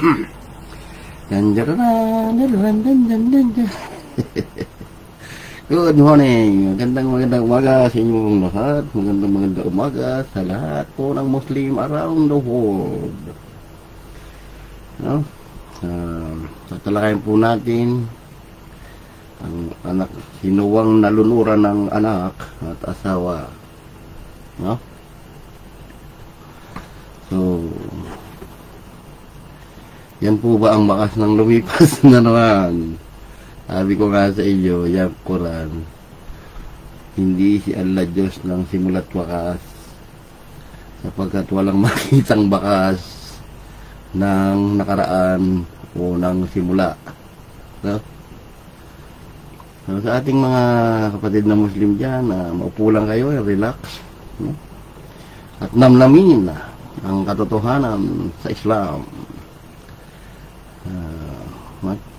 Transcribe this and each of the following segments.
Good morning. Magandang umaga sa inyong lahat. Magandang umaga sa lahat po ng Muslim around the world. No? Tatalakayin po natin ang anak, hinuwang nalunuran ng anak at asawa. No? So, yan po ba ang bakas ng lumipas na naman? Sabi ko nga sa inyo, yung Quran, hindi si Allah Diyos ng simula't wakas, sapagkat walang makitang bakas ng nakaraan o ng simula. No? So, sa ating mga kapatid na Muslim dyan, maupo lang kayo, relax, no? At namnamin ang katotohanan sa Islam.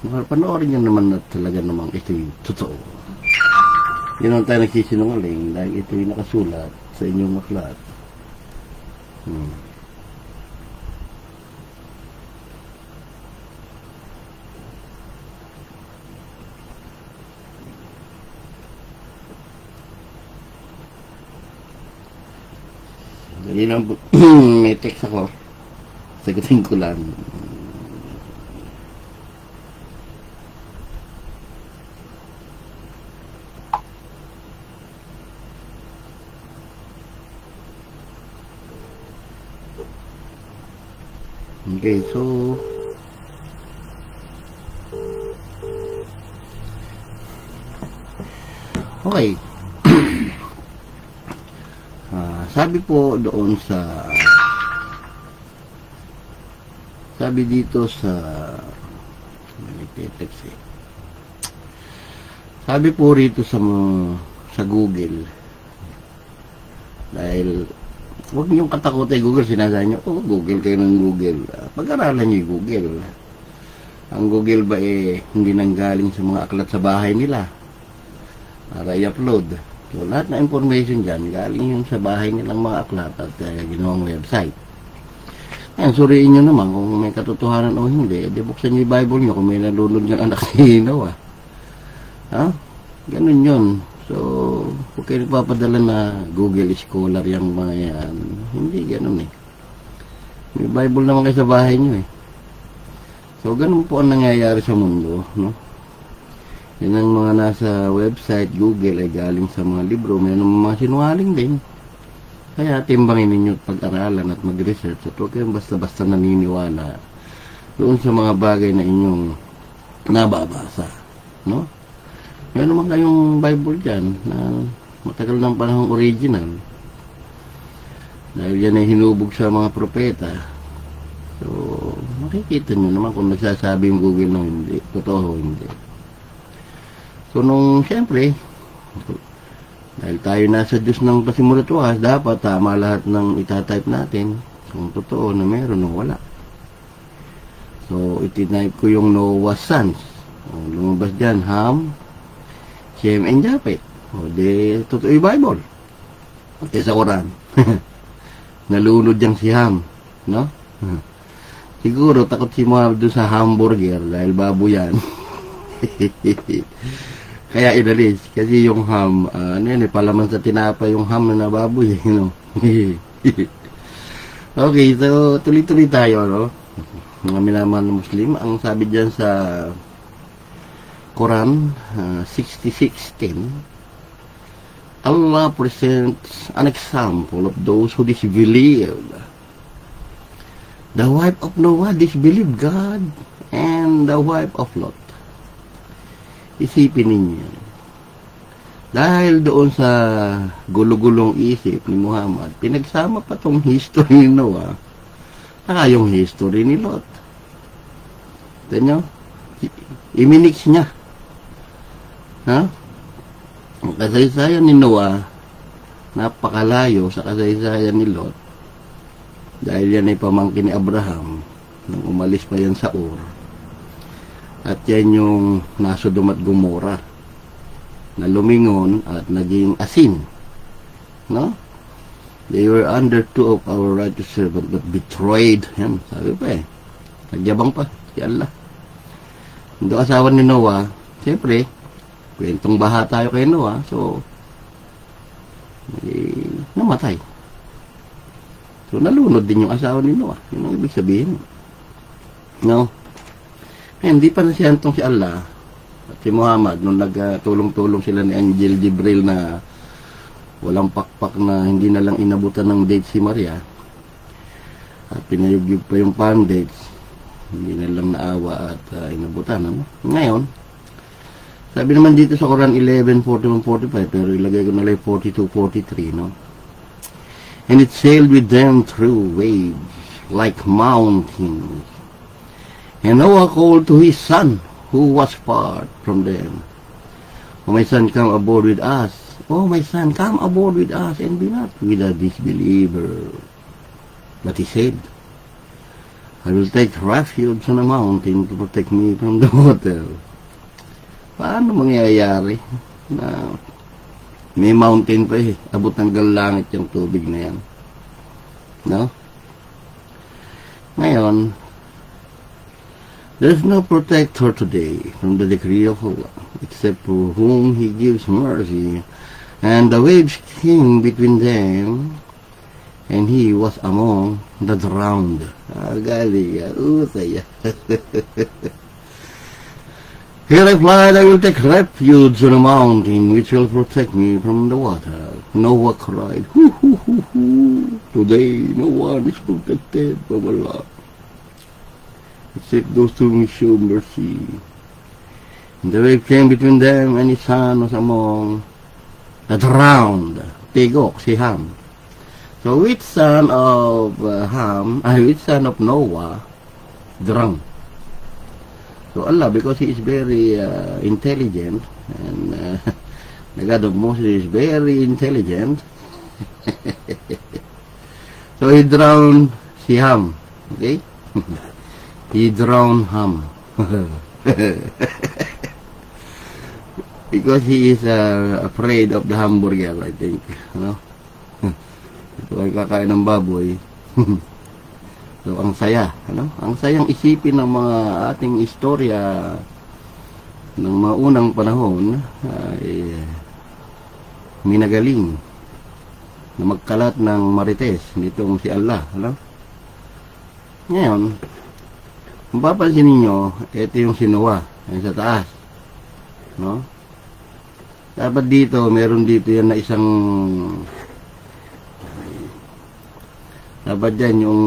Panoorin nyo naman na talaga namang ito'y totoo. Yun naman tayo nagsisinungaling dahil ito'y nakasulat sa inyong aklat. Dali lang po. May text ako. Sagutin ko lang. Okay, so okay. Sabi po doon sabi dito sa sabi po rito sa Google, dahil huwag niyong katakutin Google, sinasabi niyo, Google kayo ng Google. Pag-aralan niyo yung Google. Ang Google ba hindi nanggaling sa mga aklat sa bahay nila para i-upload. So, lahat na information dyan, galing yung sa bahay nilang mga aklat at ginawang website. Ayan, suriin nyo naman kung may katotohanan o hindi. Buksan nyo yung Bible nyo kung may nalunod yung anak ni Noah. Ha? Ganun yun. So, huwag kayo nagpapadala na Google Scholar yung mga yan. Hindi ganun eh. May Bible naman kayo sa bahay nyo eh. So, ganun po ang nangyayari sa mundo, no? Yan ang mga nasa website, Google, ay galing sa mga libro. May mga sinungaling din. Kaya timbangin ninyo pag-aralan at mag-research at huwag kayong basta-basta naniniwala doon sa mga bagay na inyong nababasa, no? Meron naman kayong Bible dyan na matagal ng panahong original. Dahil yan ay hinubog sa mga propeta. So, makikita nyo naman kung nagsasabi yung Google na hindi. Totoo hindi. So, siyempre, dahil tayo nasa Diyos ng pasimulat wakas, dapat tama lahat ng itatype natin kung totoo na meron o wala. So, ititype ko yung Noah's Sons. Lumabas dyan, Ham, Shem, and Japhet. O, di, totoo yung Bible. Okay, sa Quran. Nalunod dyan si Ham, no? Siguro, takot si Muhammad doon sa hamburger dahil babo yan. Kaya inalis. Kasi yung ham, palaman sa tinapa yung ham na nababoy, no? Okay, so, tuloy-tuloy tayo, no? Mga minamahal na Muslim, ang sabi dyan sa Quran 66:10, Allah presents an example of those who disbelieved. The wife of Noah disbelieved God and the wife of Lot. Isipin ninyo. Dahil doon sa gulo-gulong isip ni Muhammad, pinagsama pa tong history ni Noah saka yung history ni Lot. Ito nyo? I-mix niya. Ha? Ang kasaysayan ni Noah, napakalayo sa kasaysayan ni Lot. Dahil yan ay pamangkin ni Abraham nang umalis pa yan sa Ur. At yan yung Nasodom at Gomora na lumingon at naging asin. No? They were under two of our righteous servants but betrayed him. Sabi pa eh. Nagyabang pa si Allah. Yung asawa ni Noah, siyempre, kwentong baha tayo kay Noah, so, namatay. So, nalunod din yung asawa ni Noah. Yun ang ibig sabihin. No? Hindi pa nasiyantong si Allah at si Muhammad nung nagtulong-tulong sila ni Angel Jibril na walang pakpak na hindi na lang inabutan ng date si Maria at pinayugyug pa yung palm dates, hindi na lang naawa at inabutan. Ano? Ngayon, sabi naman dito sa Quran 11:41-45, pero ilagay ko na lang 42-43, no? And it sailed with them through waves like mountains. And Noah called to his son, who was far from them. Oh, my son, come aboard with us. Oh, my son, come aboard with us, and be not with a disbeliever. But he said, I will take refuge on a mountain to protect me from the water. Paano mangyayari na may mountain pa eh, abot hanggang langit yung tubig na yan? No? Ngayon, there's no protector today from the decree of Allah, except for whom He gives mercy. And the waves came between them, and He was among the drowned. Galing, usay. He replied, I will take refuge on a mountain which will protect me from the water. Noah cried, hoo, hoo, hoo, hoo. Today no one is protected from Allah, except those whom He show mercy. And the wave came between them, and his son was among the drowned. Tigok, si Ham. So which son of which son of Noah drowned? So Allah, because He is very intelligent, and the God of Moses is very intelligent, so He drowned si Ham. Okay? He drowned Ham. Because he is afraid of the hamburger, I think. Ano? Ito ay kakain ng baboy. So, ang saya, ano? Ang sayang isipin ng mga ating istorya ng mga unang panahon ay minagaling na magkalat ng marites nitong si Allah, ano? Ngayon, kung papansin ninyo, ito yung si Noah, yung sa taas, no? Dapat dito, meron dito yan na isang dapat dyan yung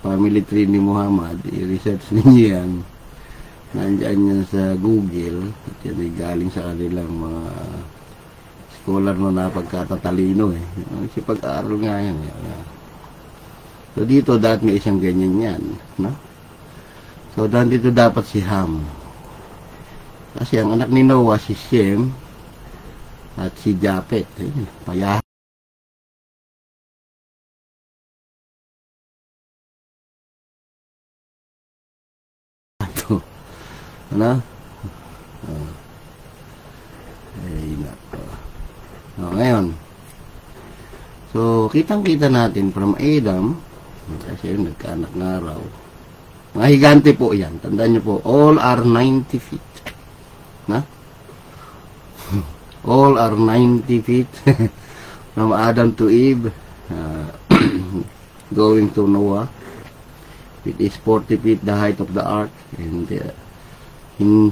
family tree ni Muhammad, i-research ninyo yan. Nandyan yan sa Google. At yan ay galing sa kanilang mga scholar na napagkatatalino eh. Kasi pag-aaral nga yan. So dito, dahil may isang ganyan yan. No? So dito dapat si Ham. Kasi ang anak ni Noah, si Shem, at si Japet. Payahan. Ano? Ay, nako. Ngayon. So, kitang-kita natin from Adam, kasi yun, nagkaanak nga raw. Mga higante po yan. Tandaan nyo po, all are 90 feet. Na? All are 90 feet. From Adam to Eve, going to Noah. It is 40 feet the height of the ark. And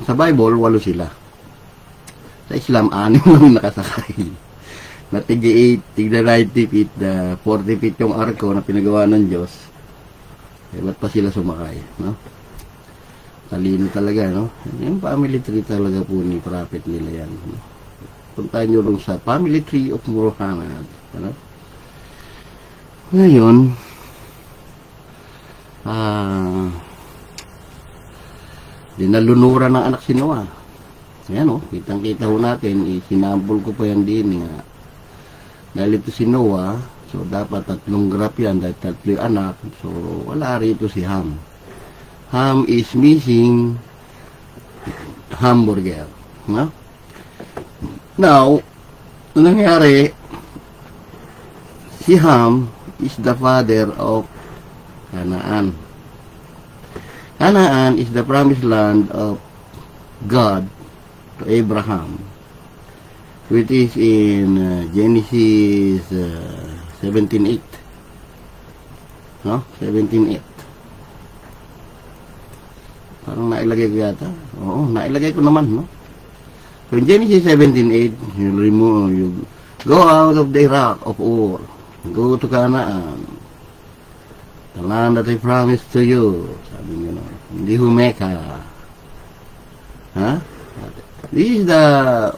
sa Bible, 8 sila. Sa Islam, 6 lang nakasakay. Na tig 90 feet, 40 feet yung arko na pinagawa ng Diyos. Eh, ba't pa sila sumakay, no? Talino talaga, no? Yung family tree talaga po ni prophet nila yan. No? Puntahan nyo rin sa family tree of Muhammad. Ano? Ngayon, dinalunuran ng anak si Noah. Ayan o, kitang-kita ho natin, sinambol ko pa yan din nga. Dahil ito si Noah, so dapat 3 graph yan, dahil 3 anak, so wala rito si Ham. Ham is missing hamburger. No? Now, nangyari, si Ham is the father of Canaan. Canaan is the promised land of God to Abraham, which is in Genesis 17:8. No? 17:8. Parang nailagay ko yata. Oo, nailagay ko naman, no? So in Genesis 17:8, you go out of the Iraq of Ur, go to Canaan, the land that I promised to you. Sabi niya, no? Hindi humeka. Ha? This is the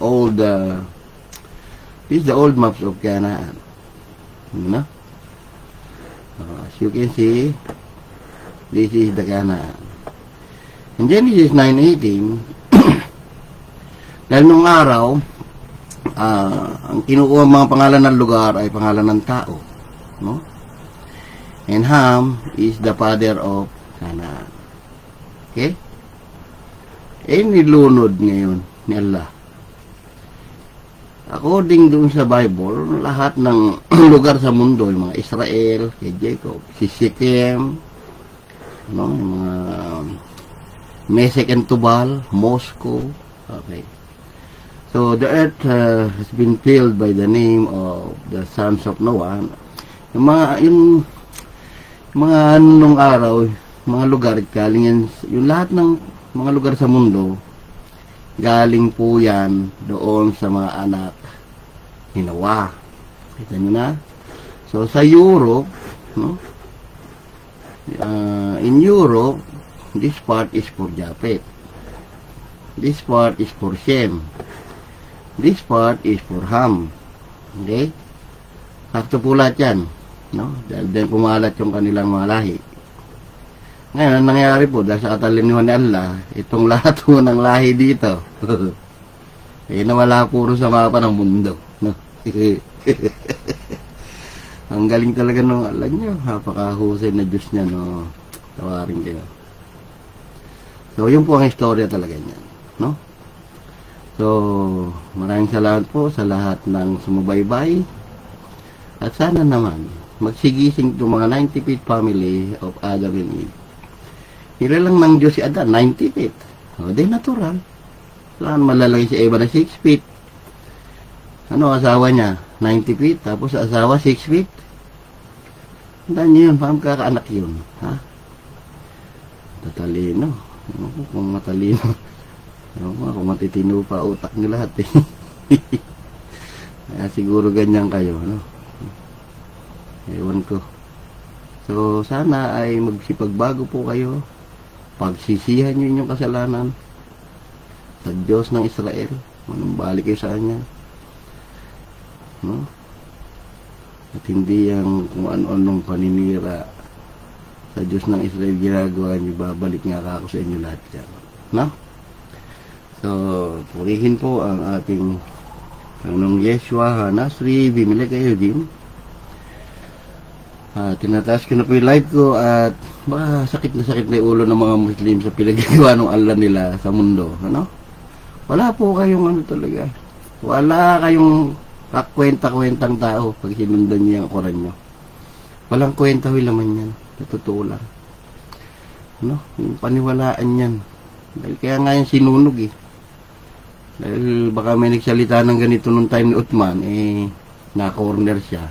old maps of Canaan. You know? As you can see, this is the Canaan. In Genesis 9:18, dahil nung araw, ang kinukuha mga pangalan ng lugar ay pangalan ng tao. No? And Ham is the father of Canaan. Okay? Nilunod ngayon ni Allah. According doon sa Bible, lahat ng lugar sa mundo, yung mga Israel, kay Jacob, si Shechem, no? Yung mga Mesek and Tubal, Moscow, okay. So, the earth has been filled by the name of the sons of Noah. Yung mga nung araw, mga lugar, galing yan, yung lahat ng mga lugar sa mundo, galing po yan doon sa mga anak ni Noah. Kita nyo na? So, sa Europe, no? In Europe, this part is for Japhet. This part is for Shem. This part is for Ham. Okay? Sakto po lahat yan. No? Dahil pumalat yung kanilang mga lahi. Ngayon, ang nangyari po, dahil sa kataliniwan ni Allah, itong lahat po ng lahi dito, nawala puro sa mapa ng mundo. No? Ang galing talaga nung Allah nyo. Napakahusay na Diyos niya, no? Tawarin kayo. So, yun po ang istorya talaga niya. No? So, maraming salamat po sa lahat ng sumubaybay. At sana naman, magsigising itong mga 90 feet family of Adam and Eve. Nilalang ng Diyos si Adan, 90 feet. O, di natural. Wala malalagay si Eva na 6 feet. Ano, asawa niya? 90 feet. Tapos asawa, 6 feet. Tandaan niyo yun, paano kakaanak yun? Ha? Tatalino. Kung matalino. Kung matitino pa utak nyo lahat eh. Kaya siguro ganyan kayo, no? Ewan ko. So, sana ay magsipagbago po kayo. Pagsisihan nyo inyong kasalanan sa Diyos ng Israel. Manumbalik kayo sa Kanya. No? At hindi yung kung ano-anong paninira sa Diyos ng Israel ginagawa nyo, babalik nga ako sa inyo lahat yan. No? So, purihin po ang ating Panginoong Yeshua HaNasri, bimili kayo din. Tinataas ko na po yung live ko at baka sakit na yung ulo ng mga Muslim sa pinagagawa ng Allah nila sa mundo. Ano? Wala po kayong ano talaga. Wala kayong kakwenta-kwentang tao pag sinundan niyo ang Quran nyo. Walang kwenta yung laman yan. Totoo lang. Ano? Yung paniwalaan yan. Dahil kaya nga yung sinunog eh. Dahil baka may nagsalita ng ganito nung time ni Uthman, na-corner siya.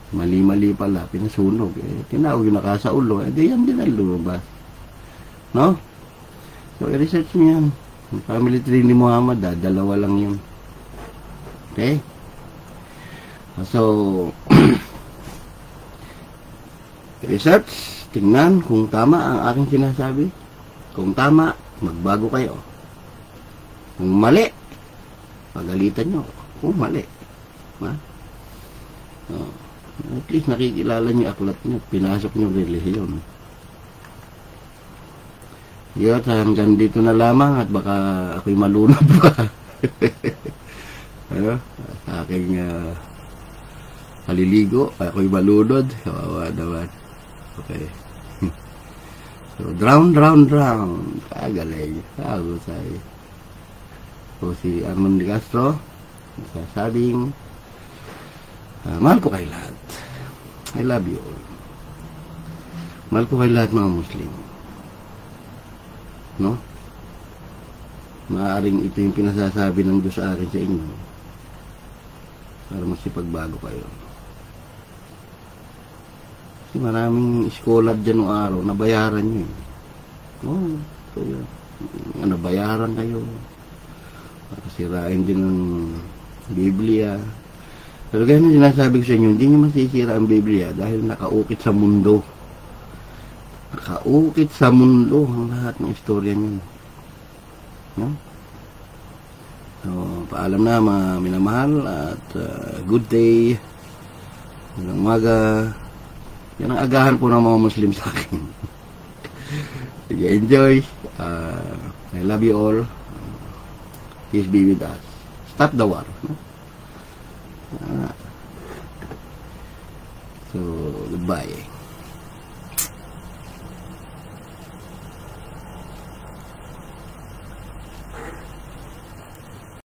Mali-mali pala, pinasunog. Tinawag yung nakasaulo. Di yan din ang lumabas. No? So, i-research niyo yan. Yung family tree ni Muhammad, dalawa lang yun. Okay? So, research, tingnan kung tama ang aking sinasabi. Kung tama, magbago kayo. Kung mali, pagalitan nyo. Kung mali. Ha? At least nakikilala nyo aklat nyo. Pinasok nyo relihiyon. Yun, hanggang dito na lamang at baka ako'y malunod pa. Ano? Sa aking paliligo, ako'y malunod. Kawawa naman. Okay. So, drown. Kagaling. Kagusay. So, si Armand de Castro, sasabing, mahal ko kayo lahat. I love you all. Mahal ko kayo lahat mga Muslim. no? Maaaring ito yung pinasasabi ng Diyos sa akin sa inyo para masipagbago kayo. Kasi maraming scholar dyan ng araw, nabayaran nyo eh. Oo, so yun. Nabayaran kayo. Para sirain din ng Biblia. Pero ganyan sinasabi ko sa inyo, hindi nyo masisira ang Biblia dahil nakaukit sa mundo. Nakaukit sa mundo ang lahat ng istorya nyo. No? So, paalam na mga minamahal at good day. Magandang umaga. Yan ang agahan po ng mga Muslim sa akin. Sige, enjoy. I love you all. Peace be with us. Stop the war. No? So, goodbye.